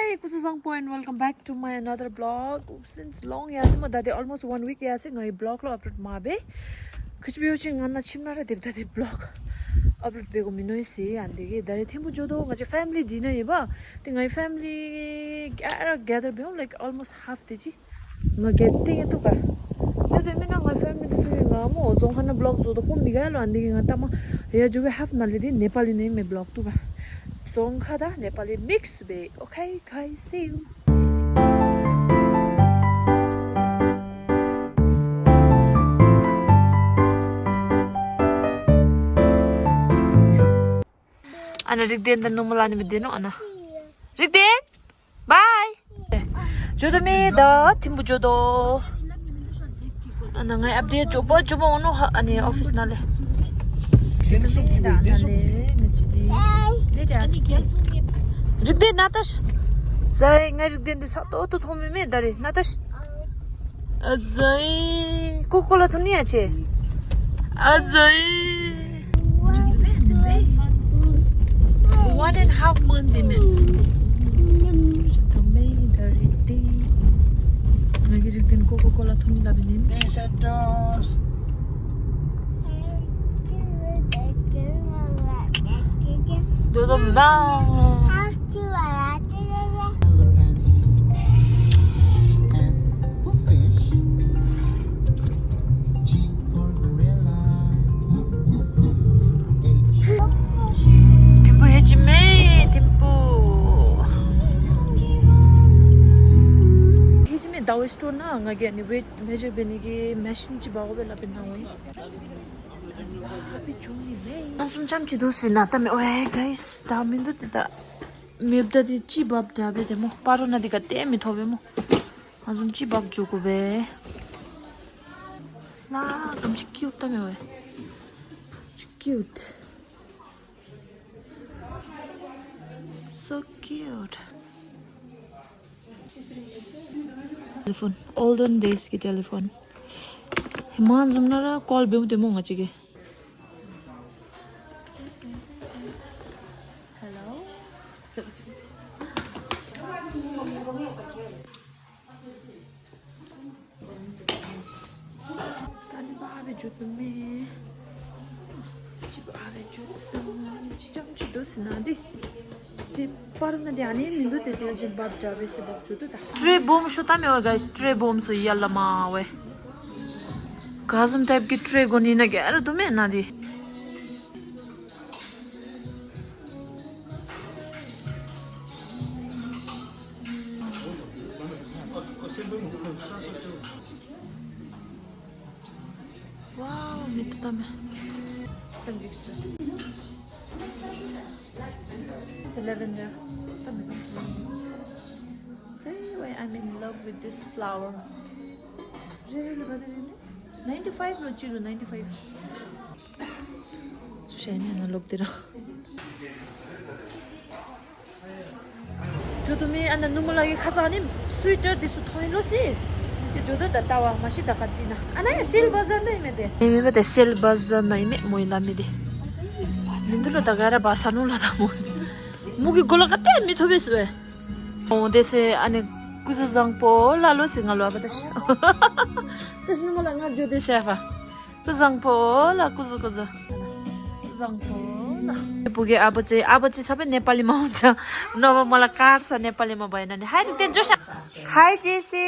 Hi, Kusang Po and welcome back to my another vlog. Since long years, almost 1 week years, I vlog lo upload mabe. Kuch bi uching anna chimnara debda de vlog upload bego minoisi and the dare thimu jodo ngaje family dinner yeba. Tingai family gather be like almost half the ji. Nga getting it to ka. Yade mina ngai family so nga mo zong hana vlog jodo ko miga lo andi nga tama ya juwe half na le Nepali nei me vlog to ka. Zonghada Nepali mix be. Okay, guys, see you. Ana Rigden dan numulani medeno ana. Rigden, bye. Jodo me da timbu jodo. Ana ngai update jobo ono ani office nale. Rigden Natash. Zai ngai Rigden de sato to thome me dare Natash. Azai kokola thuni ache. Azai 1.5 month में तमें डरती लगी एक दिन Coca Cola थोड़ी लाभी नहीं दो Daw store na nga gani weight measure benigi machine chi bago bela bina wai abi chuni me asum cham chi dosi na ta me oe guys ta min do ta mebda di chi bab da be demo paro na di ka te mi thobe mo asum chi bab ju ko be na kam chi cute ta me oe cute so cute telephone olden days ki telephone himan zumnara call be demo ngachige hello tani babe jup me chi babe jup chi cham chi dosna di parna de ani mindu te de je bab jabe se bab chudu da tray bomb shota me guys tray bomb so yalla ma we gazum type ki tray goni na ge ara tume na di wow mitta me it's 11 there. See why I'm in love with this flower. 95 Rochiru 95. Shame na look dira. Jodo me ana numala ge khasanim sweater disu thoilo si. Ke jodo da tawa mashi da katina. Ana sale bazar nai me de. Me be sale bazar nai me moila me de. Nindulo da gara basanu la da mo. Mugi gola kate mi thobes we o dese ane kuzu zangpo lalo singa lo abadash tesno mala nga jode sefa to zangpo la kuzu zangpo la puge abache sabe nepali ma huncha no mala karsa nepali ma bhaina ni hi den josha hi jesse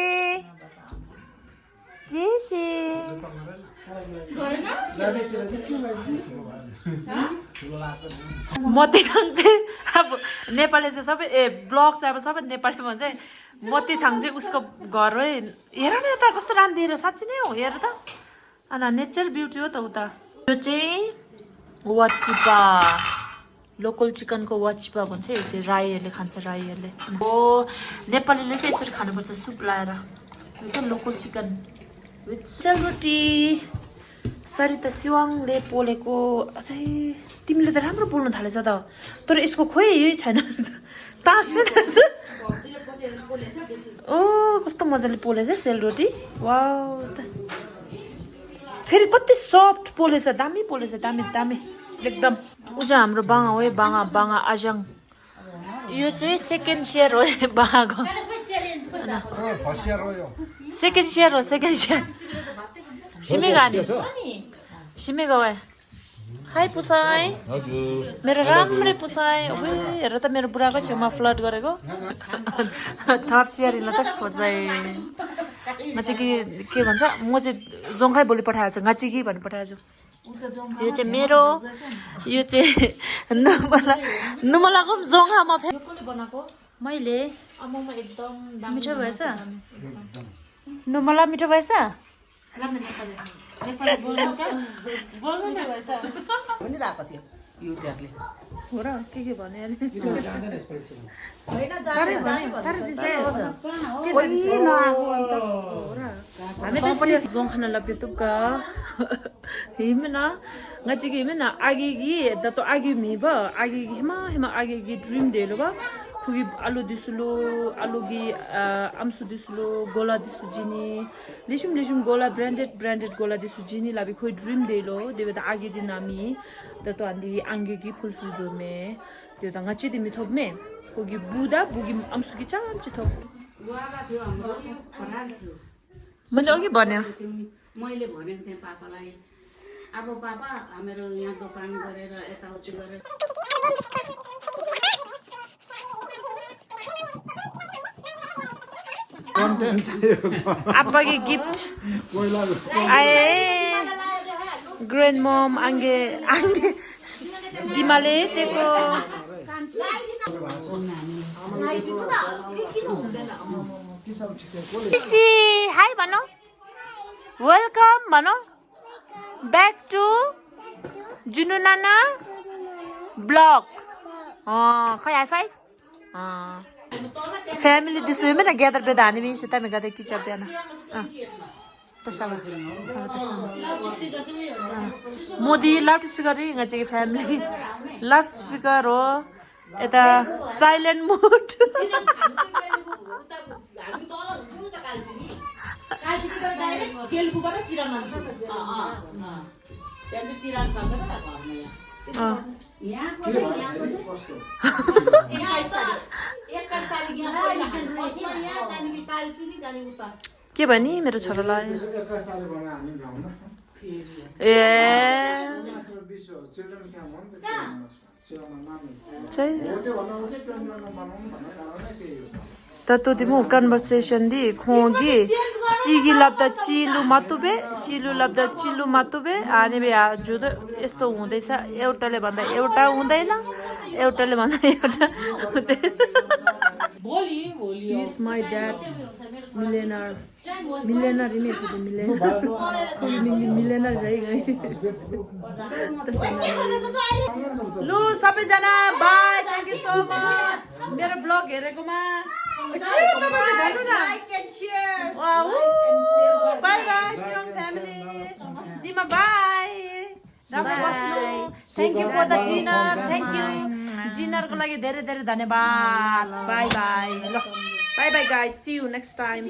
मती थाङ चाहिँ अब नेपाली चाहिँ सबै blog चाहिँ अब सबै नेपालीमा चाहिँ मती थाङ चाहिँ उसको घर हो हेर न यता कस्तो राम्री हेर साँच्ची नै हो हेर त अनि नेचर ब्युटी हो त उता यो चाहिँ वाचिपा लोकल चिकनको वाचिपा भन्छ यो चाहिँ राईहरूले खान्छ राईहरूले हो नेपालीले चाहिँ यसरी खानुपर्छ सुप लाएर यो चाहिँ लोकल चिकन विथ सेलरोटी सरिता सिवाङले पोलेको चाहिँ तिमीले त राम्रो बोल्न थालेछ त तर यसको खोइ यही छैन ओ कस्तो मजाले पोलेछ सेलरोटी वाउ फेरि कति सफ्ट पोलेछ दामी पोलेछ दामी एकदम उजा हाम्रो बाङा हो बाङा आजाङ यो चाहिँ सेकेन्ड सेयर हो बाको फर्स्ट इयर हो यो सेकेन्ड सेयर हो सेकेन्ड सेयर सिमेगा नि सिमेगा वाइ हाई पुसाई मेरो राम्रै पुसाई हेर त मेरो बुढाको छेउमा फ्लड गरेको थर्ड सेयर इन त खोजाइ म चाहिँ के भन्छ म चाहिँ जोङखाइ भोलि पठाएको छु गाचिकी भन्ने पठाएको छु यो चाहिँ मेरो यो चाहिँ नुमलाको पनि जोङखामा कसले बनाएको मैले अम्ममा एकदम मिठो भएछ नुमला मिठो भएछ बोल्नु नै भएछ भनिरहेको थियो युट्युबले हो र के भने हामी त जोङ खाना लप्यो तुक्का हिमना ngachigi himena agigi dato agi miba agigi hima agigi dream delo ba khugi alu disulo alugi amsu disulo gola disujini lishum gola branded gola disujini labi khoi dream delo debe da agi dinami dato andi angigi fulfill bome debe da ngachi dimi thobme khugi buda bugi amsu gi cham chi thop बुवाला थियो हाम्रो फराल थियो मैले अघि भन्यो मैले भनेको थिएँ पापालाई अब पापा हाम्रो यहाँ दोकान गरेर यताउति गरेर Abagi gift. Aye. Grandmom angge dimale teko. Isi, hi bano. Welcome bano. Back to Jununana blog. Oh, kaya high five? Family this women together with anime sita me gade ki chabya na tasama modi loudspeaker ri ngache family loudspeaker ho eta silent mode के भनी मेरो छोरालाई ए ततो दिमु conversation the खोगी Chigi लब्दा चिलु लब्दा चिलु मातुबे आने बे जुद यस्तो हुँदैछ एउटाले भन्दा एउटा हुँदैन एउटाले भन्दा एउटा भोलि इज माय ड्याड मिलियनर इने को मिलियनर जाइ गए लु सबैजना bye thank you so much मेरो ब्लग हेरेकोमा like and share bye bye strong family Dima bye thank you for the dinner thank you dinner ko lagi धेरै धेरै धन्यवाद bye bye guys see you next time